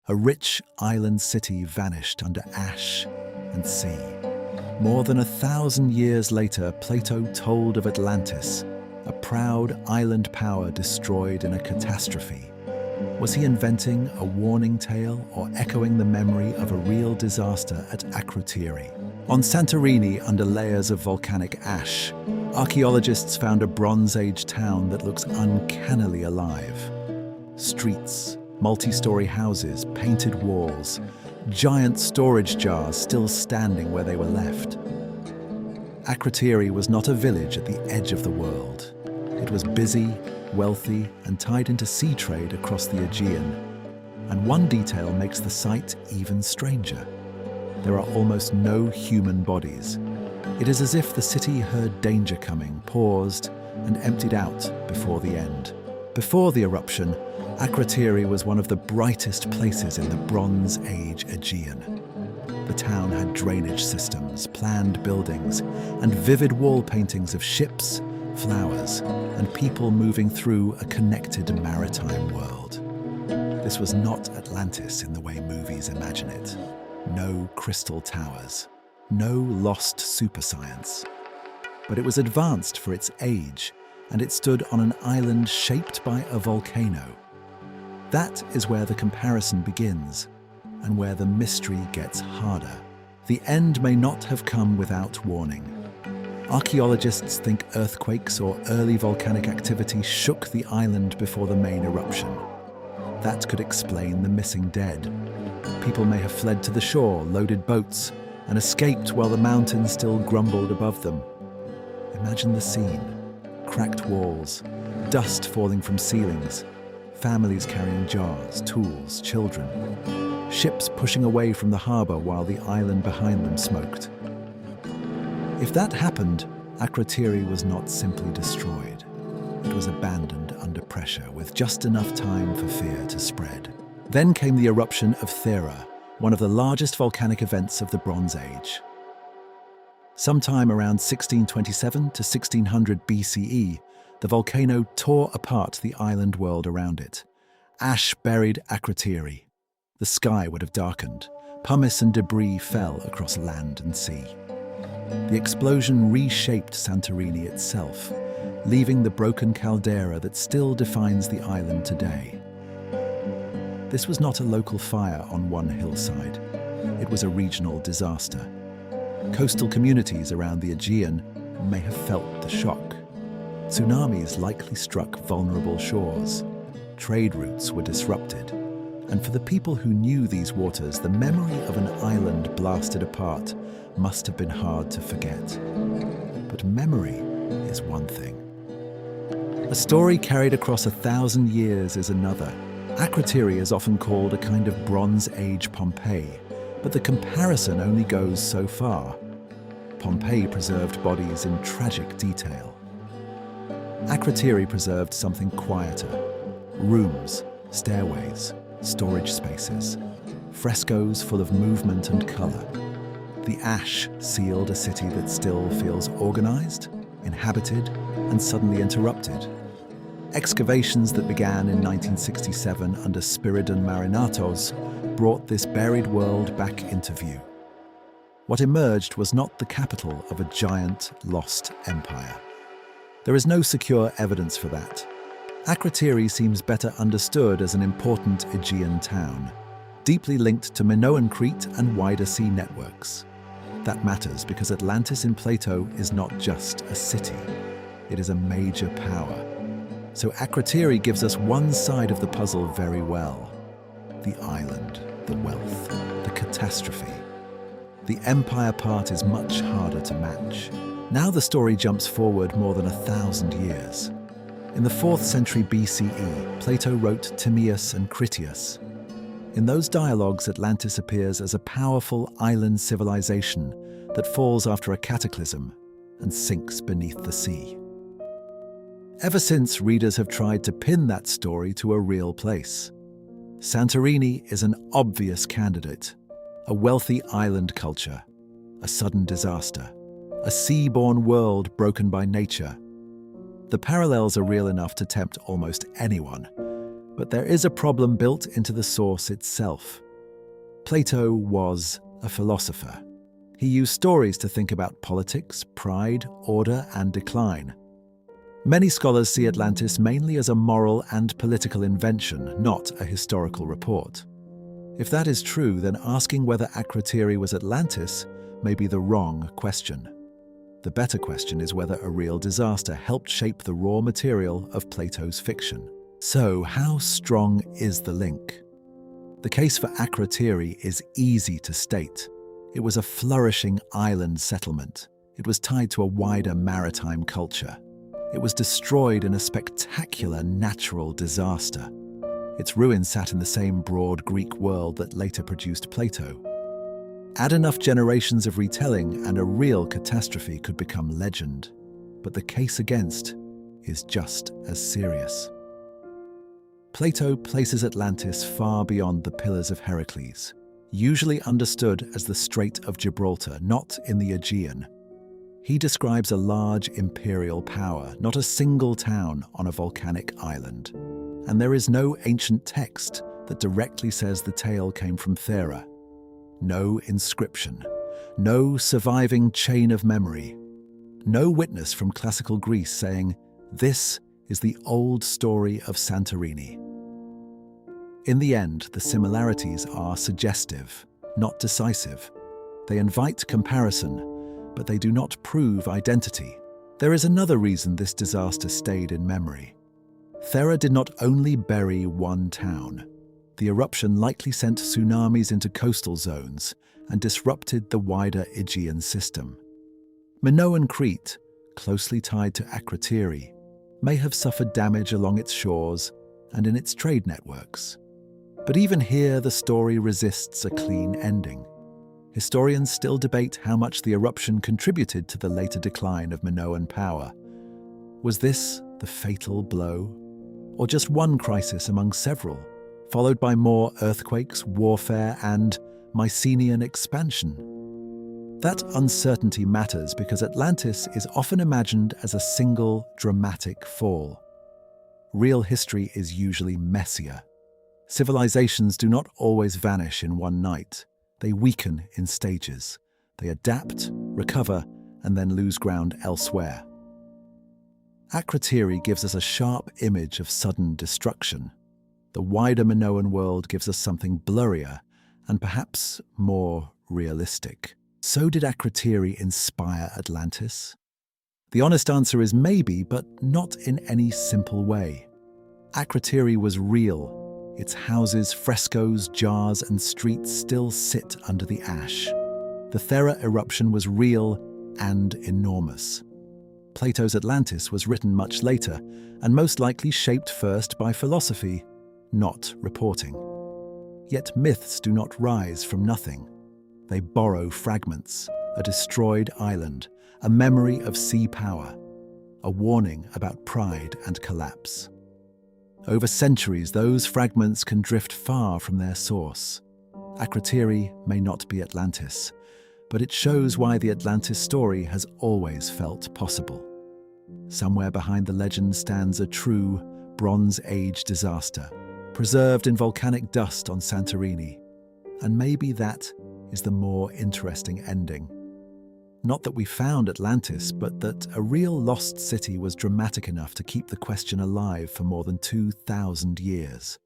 A rich island city vanished under ash and sea. More than 1,000 years later, Plato told of Atlantis, a proud island power destroyed in a catastrophe. Was he inventing a warning tale or echoing the memory of a real disaster at Akrotiri? On Santorini, under layers of volcanic ash, archaeologists found a Bronze Age town that looks uncannily alive. Streets, multi-story houses, painted walls, giant storage jars still standing where they were left. Akrotiri was not a village at the edge of the world. It was busy, wealthy, and tied into sea trade across the Aegean. And one detail makes the site even stranger. There are almost no human bodies. It is as if the city heard danger coming, paused, and emptied out before the end. Before the eruption, Akrotiri was one of the brightest places in the Bronze Age Aegean. The town had drainage systems, planned buildings, and vivid wall paintings of ships, flowers, and people moving through a connected maritime world. This was not Atlantis in the way movies imagine it. No crystal towers, no lost superscience. But it was advanced for its age, and it stood on an island shaped by a volcano. That is where the comparison begins, and where the mystery gets harder. The end may not have come without warning. Archaeologists think earthquakes or early volcanic activity shook the island before the main eruption. That could explain the missing dead. People may have fled to the shore, loaded boats, and escaped while the mountains still grumbled above them. Imagine the scene. Cracked walls, dust falling from ceilings, families carrying jars, tools, children. Ships pushing away from the harbor while the island behind them smoked. If that happened, Akrotiri was not simply destroyed. It was abandoned under pressure, with just enough time for fear to spread. Then came the eruption of Thera, one of the largest volcanic events of the Bronze Age. Sometime around 1627 to 1600 BCE, the volcano tore apart the island world around it. Ash buried Akrotiri. The sky would have darkened. Pumice and debris fell across land and sea. The explosion reshaped Santorini itself, leaving the broken caldera that still defines the island today. This was not a local fire on one hillside. It was a regional disaster. Coastal communities around the Aegean may have felt the shock. Tsunamis likely struck vulnerable shores. Trade routes were disrupted. And for the people who knew these waters, the memory of an island blasted apart must have been hard to forget. But memory is one thing. A story carried across 1,000 years is another. Akrotiri is often called a kind of Bronze Age Pompeii, but the comparison only goes so far. Pompeii preserved bodies in tragic detail. Akrotiri preserved something quieter. Rooms, stairways, storage spaces, frescoes full of movement and color. The ash sealed a city that still feels organized, inhabited, and suddenly interrupted. Excavations that began in 1967 under Spiridon Marinatos brought this buried world back into view. What emerged was not the capital of a giant, lost empire. There is no secure evidence for that. Akrotiri seems better understood as an important Aegean town, deeply linked to Minoan Crete and wider sea networks. That matters because Atlantis in Plato is not just a city. It is a major power. So Akrotiri gives us one side of the puzzle very well. The island, the wealth, the catastrophe. The empire part is much harder to match. Now the story jumps forward more than 1,000 years. In the 4th century BCE, Plato wrote Timaeus and Critias. In those dialogues, Atlantis appears as a powerful island civilization that falls after a cataclysm and sinks beneath the sea. Ever since, readers have tried to pin that story to a real place. Santorini is an obvious candidate. A wealthy island culture, a sudden disaster, a sea-born world broken by nature. The parallels are real enough to tempt almost anyone. But there is a problem built into the source itself. Plato was a philosopher. He used stories to think about politics, pride, order, and decline. Many scholars see Atlantis mainly as a moral and political invention, not a historical report. If that is true, then asking whether Akrotiri was Atlantis may be the wrong question. The better question is whether a real disaster helped shape the raw material of Plato's fiction. So, how strong is the link? The case for Akrotiri is easy to state. It was a flourishing island settlement. It was tied to a wider maritime culture. It was destroyed in a spectacular natural disaster. Its ruins sat in the same broad Greek world that later produced Plato. Add enough generations of retelling and a real catastrophe could become legend. But the case against is just as serious. Plato places Atlantis far beyond the Pillars of Heracles, usually understood as the Strait of Gibraltar, not in the Aegean. He describes a large imperial power, not a single town on a volcanic island. And there is no ancient text that directly says the tale came from Thera. No inscription, no surviving chain of memory, no witness from classical Greece saying, "This is the old story of Santorini." In the end, the similarities are suggestive, not decisive. They invite comparison, but they do not prove identity. There is another reason this disaster stayed in memory. Thera did not only bury one town. The eruption likely sent tsunamis into coastal zones and disrupted the wider Aegean system. Minoan Crete, closely tied to Akrotiri, may have suffered damage along its shores and in its trade networks. But even here, the story resists a clean ending. Historians still debate how much the eruption contributed to the later decline of Minoan power. Was this the fatal blow? Or just one crisis among several, followed by more earthquakes, warfare, and Mycenaean expansion? That uncertainty matters because Atlantis is often imagined as a single, dramatic fall. Real history is usually messier. Civilizations do not always vanish in one night. They weaken in stages. They adapt, recover, and then lose ground elsewhere. Akrotiri gives us a sharp image of sudden destruction. The wider Minoan world gives us something blurrier and perhaps more realistic. So did Akrotiri inspire Atlantis? The honest answer is maybe, but not in any simple way. Akrotiri was real. Its houses, frescoes, jars, and streets still sit under the ash. The Thera eruption was real and enormous. Plato's Atlantis was written much later, and most likely shaped first by philosophy, not reporting. Yet myths do not rise from nothing. They borrow fragments, a destroyed island, a memory of sea power, a warning about pride and collapse. Over centuries, those fragments can drift far from their source. Akrotiri may not be Atlantis, but it shows why the Atlantis story has always felt possible. Somewhere behind the legend stands a true Bronze Age disaster, preserved in volcanic dust on Santorini. And maybe that is the more interesting ending. Not that we found Atlantis, but that a real lost city was dramatic enough to keep the question alive for more than 2,000 years.